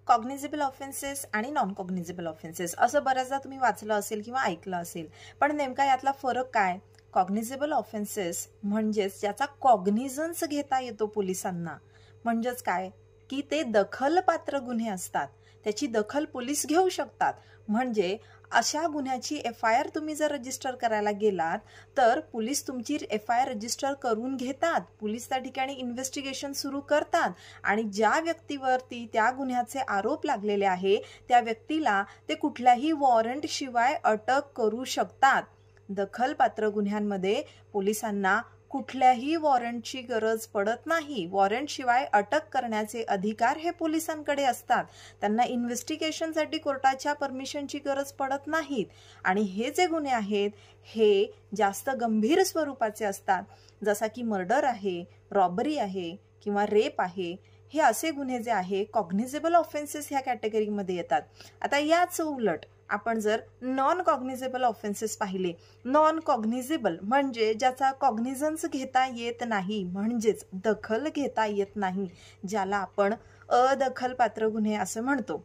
कॉग्निझेबल offences आणि non कॉग्निझेबल offences असं बऱ्याचदा तुम्ही वाचलं असेल किंवा ऐकलं असेल, पण नेमका यातला फरक काय? कॉग्निझेबल ऑफेन्सेस म्हणजेच ज्याचा कॉग्निझन्स घेता येतो पोलिसांना, म्हणजेच काय की ते दखलपात्र गुन्हे असतात, त्याची दखल पोलीस घेऊ शकतात. म्हणजे अशा गुन्ह्याची FIR तुम्ही जर रजिस्टर करायला गेलात तर पोलीस तुमची FIR रजिस्टर करून घेतात, पोलीस त्या ठिकाणी इन्व्हेस्टिगेशन सुरू करतात आणि ज्या व्यक्तीवरती त्या गुन्ह्याचे आरोप लागलेले आहे त्या व्यक्तीला ते कुठल्याही वॉरंट शिवाय अटक करू शकतात. दखलपात्र गुन्ह्यांमध्ये पोलिसांना कुठल्याही वॉरंटची गरज पडत नाही. वॉरंट शिवाय अटक करण्याचे अधिकार हे पोलिसांकडे असतात. त्यांना इन्व्हेस्टिगेशनसाठी कोर्टाच्या परमिशनची गरज पडत नाहीत. आणि हे जे गुन्हे आहेत हे जास्त गंभीर स्वरूपाचे असतात, जसा की मर्डर आहे, रॉबरी आहे किंवा रेप आहे. हे असे गुन्हे जे आहे कॉग्निझेबल ऑफेन्सेस ह्या कॅटेगरीमध्ये येतात. आता याच उलट आपण जर नॉन कॉग्निझेबल ऑफेन्सेस पाहिले, नॉन कॉग्निझेबल म्हणजे ज्याचा कॉग्निझन्स घेता येत नाही, म्हणजेच दखल घेता येत नाही, ज्याला आपण अदखलपात्र गुन्हे असं म्हणतो.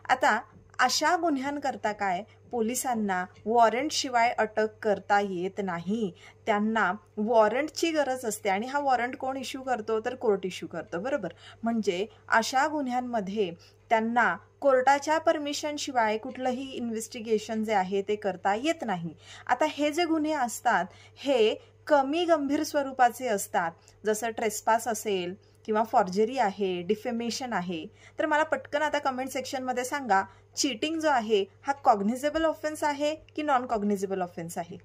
आता अशा गुन्ह्यांकरता काय पोलिसांना वॉरंट शिवाय अटक करता येत नाही. त्यांना वॉरंटची गरज असते आणि हा वॉरंट कोण इश्यू करतो तर कोर्ट इश्यू करतो, बरोबर. म्हणजे अशा गुन्ह्यांमध्ये त्यांना कोर्टाच्या परमिशन शिवाय कुठलंही इन्व्हेस्टिगेशन जे आहे ते करता येत नाही. आता हे जे गुन्हे असतात हे कमी गंभीर स्वरूपाचे असतात, जसं ट्रेसपास असेल किंवा फॉर्जरी आहे, डिफेमेशन आहे. तर मला पटकन आता कमेंट सेक्शनमध्ये सांगा, चीटिंग जो आहे हा कॉग्निझेबल ऑफेन्स आहे की नॉन कॉग्निझेबल ऑफेन्स आहे?